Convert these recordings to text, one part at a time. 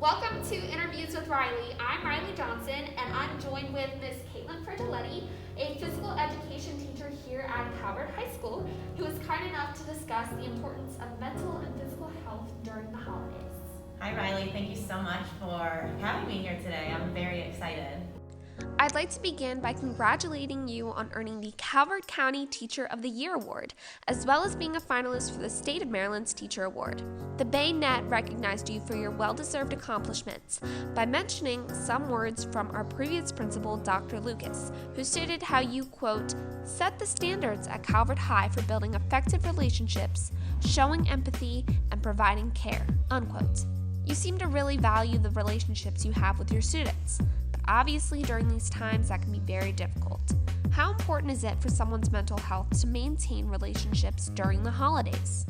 Welcome to Interviews with Riley. I'm Riley Johnson, and I'm joined with Miss Fregelette, a physical education teacher here at Calvert High School, who is kind enough to discuss the importance of mental and physical health during the holidays. Hi Riley, thank you so much for having me here today. I'm very excited. I'd like to begin by congratulating you on earning the Calvert County Teacher of the Year Award, as well as being a finalist for the State of Maryland's Teacher Award. The Bay Net recognized you for your well-deserved accomplishments by mentioning some words from our previous principal, Dr. Lucas, who stated how you, quote, set the standards at Calvert High for building effective relationships, showing empathy, and providing care, unquote. You seem to really value the relationships you have with your students. Obviously, during these times, that can be very difficult. How important is it for someone's mental health to maintain relationships during the holidays?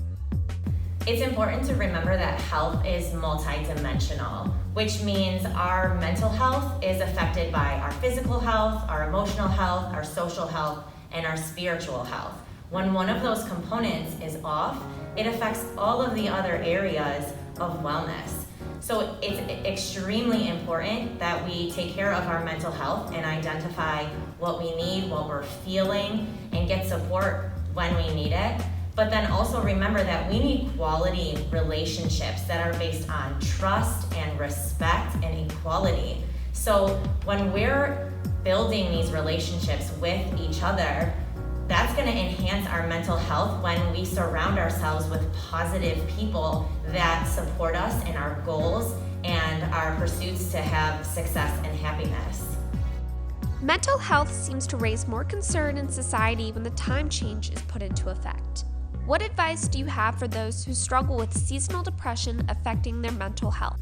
It's important to remember that health is multidimensional, which means our mental health is affected by our physical health, our emotional health, our social health, and our spiritual health. When one of those components is off, it affects all of the other areas of wellness. So it's extremely important that we take care of our mental health and identify what we need, what we're feeling, and get support when we need it. But then also remember that we need quality relationships that are based on trust and respect and equality. So when we're building these relationships with each other, that's going to enhance our mental health when we surround ourselves with positive people that support us in our goals and our pursuits to have success and happiness. Mental health seems to raise more concern in society when the time change is put into effect. What advice do you have for those who struggle with seasonal depression affecting their mental health?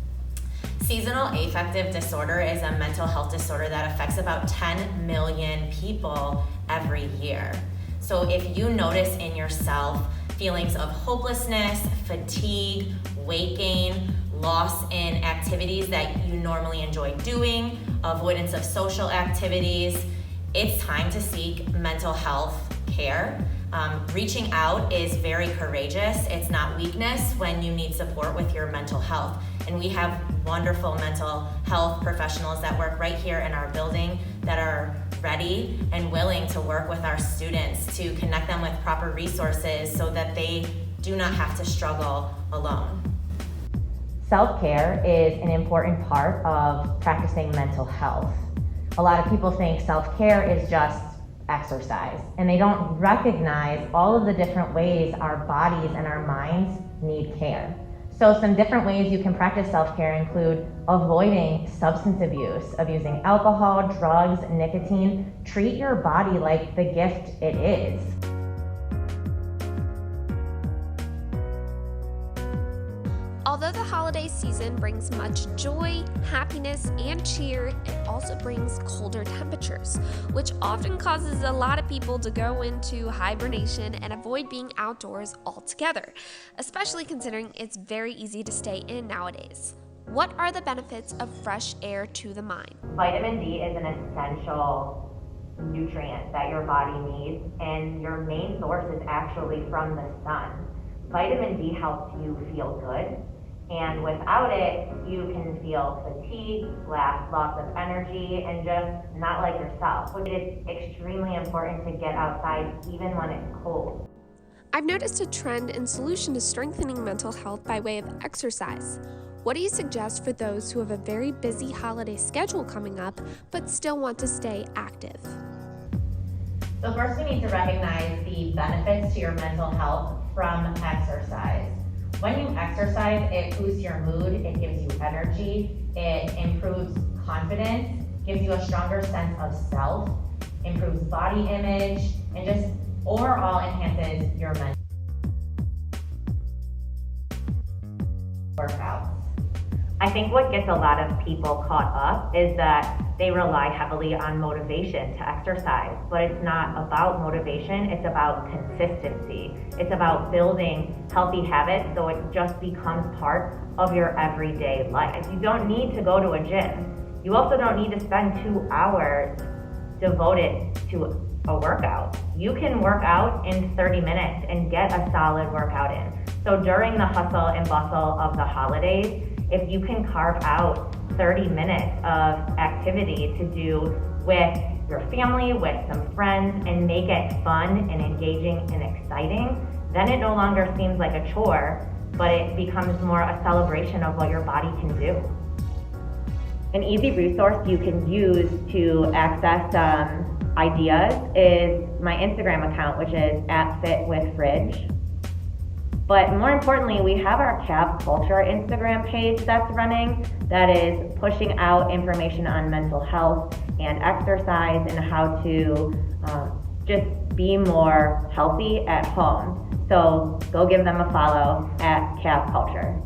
Seasonal affective disorder is a mental health disorder that affects about 10 million people every year. So if you notice in yourself feelings of hopelessness, fatigue, weight gain, loss in activities that you normally enjoy doing, avoidance of social activities, it's time to seek mental health care. Reaching out is very courageous. It's not weakness when you need support with your mental health. And we have wonderful mental health professionals that work right here in our building that are ready and willing to work with our students to connect them with proper resources so that they do not have to struggle alone. Self-care is an important part of practicing mental health. A lot of people think self-care is just exercise, and they don't recognize all of the different ways our bodies and our minds need care. So some different ways you can practice self-care include avoiding substance abuse, abusing alcohol, drugs, nicotine. Treat your body like the gift it is. Although the holiday season brings much joy, happiness, and cheer, it also brings colder temperatures, which often causes a lot of people to go into hibernation and avoid being outdoors altogether, especially considering it's very easy to stay in nowadays. What are the benefits of fresh air to the mind? Vitamin D is an essential nutrient that your body needs, and your main source is actually from the sun. Vitamin D helps you feel good. And without it, you can feel fatigue, loss of energy, and just not like yourself. It is extremely important to get outside even when it's cold. I've noticed a trend and solution to strengthening mental health by way of exercise. What do you suggest for those who have a very busy holiday schedule coming up, but still want to stay active? So first we need to recognize the benefits to your mental health from exercise. When you exercise, it boosts your mood, it gives you energy, it improves confidence, gives you a stronger sense of self, improves body image, and just overall enhances your mental workouts. I think what gets a lot of people caught up is that they rely heavily on motivation to exercise, but it's not about motivation, it's about consistency. It's about building healthy habits so it just becomes part of your everyday life. You don't need to go to a gym. You also don't need to spend 2 hours devoted to a workout. You can work out in 30 minutes and get a solid workout in. So during the hustle and bustle of the holidays, If you can carve out 30 minutes of activity to do with your family, with some friends, and make it fun and engaging and exciting, then it no longer seems like a chore, but it becomes more a celebration of what your body can do. An easy resource you can use to access ideas is my Instagram account, which is @FitWithFridge. But more importantly, we have our Calvert Culture Instagram page that's running that is pushing out information on mental health and exercise and how to just be more healthy at home. So go give them a follow at Calvert Culture.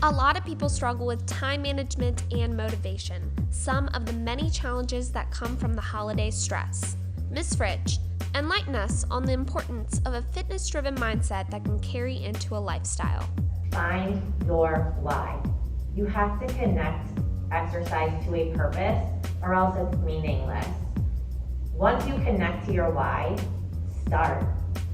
A lot of people struggle with time management and motivation, some of the many challenges that come from the holiday stress. Ms. Fridge, enlighten us on the importance of a fitness-driven mindset that can carry into a lifestyle. Find your why. You have to connect exercise to a purpose, or else it's meaningless. Once you connect to your why, start.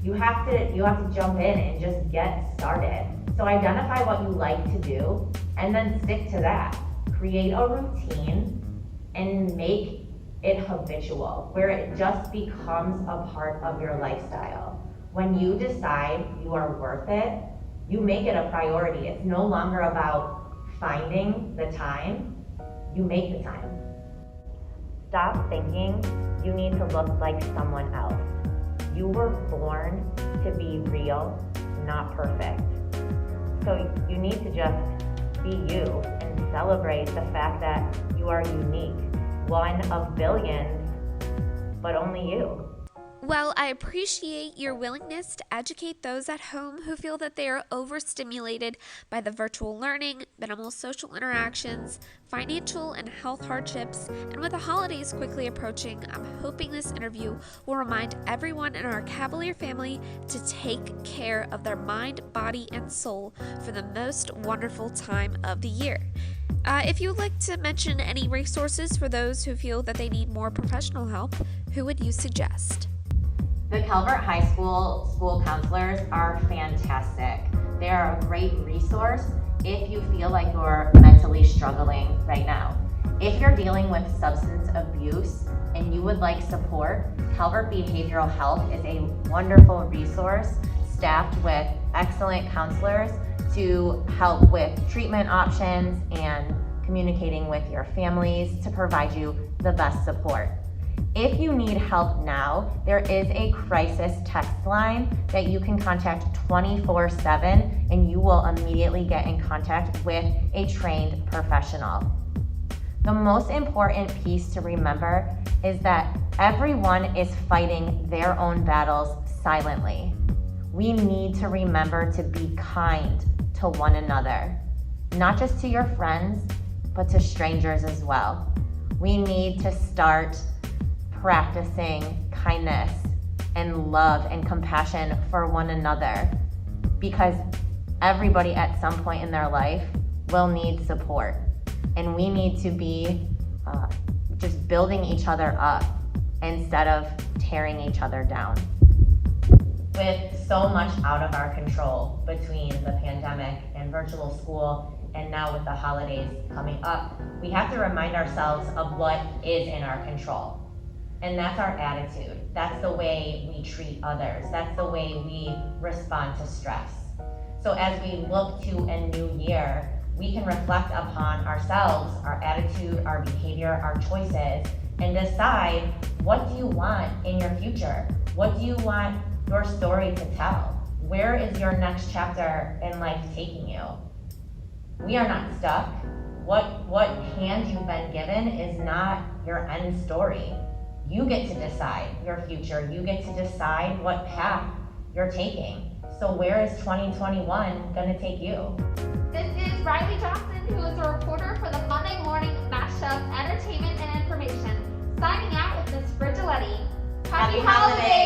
You have to jump in and just get started. So identify what you like to do and then stick to that. Create a routine and make it habitual, where it just becomes a part of your lifestyle. When you decide you are worth it, you make it a priority. It's no longer about finding the time, you make the time. Stop thinking you need to look like someone else. You were born to be real, not perfect. So you need to just be you and celebrate the fact that you are unique, one of billions, but only you. Well, I appreciate your willingness to educate those at home who feel that they are overstimulated by the virtual learning, minimal social interactions, financial and health hardships, and with the holidays quickly approaching, I'm hoping this interview will remind everyone in our Cavalier family to take care of their mind, body, and soul for the most wonderful time of the year. If you would like to mention any resources for those who feel that they need more professional help, who would you suggest? The Calvert High School counselors are fantastic. They are a great resource if you feel like you're mentally struggling right now. If you're dealing with substance abuse and you would like support, Calvert Behavioral Health is a wonderful resource staffed with excellent counselors to help with treatment options and communicating with your families to provide you the best support. If you need help now, there is a crisis text line that you can contact 24/7 and you will immediately get in contact with a trained professional. The most important piece to remember is that everyone is fighting their own battles silently. We need to remember to be kind to one another, not just to your friends, but to strangers as well. We need to start practicing kindness and love and compassion for one another, because everybody at some point in their life will need support, and we need to be just building each other up instead of tearing each other down. With so much out of our control between the pandemic and virtual school, and now with the holidays coming up, we have to remind ourselves of what is in our control. And that's our attitude. That's the way we treat others. That's the way we respond to stress. So as we look to a new year, we can reflect upon ourselves, our attitude, our behavior, our choices, and decide, what do you want in your future? What do you want your story to tell? Where is your next chapter in life taking you? We are not stuck. What hand you've been given is not your end story. You get to decide your future. You get to decide what path you're taking. So where is 2021 gonna take you? This is Riley Johnson, who is a reporter for the Monday Morning Mashup Entertainment and Information, signing out with Ms. Fregelette. Happy holidays!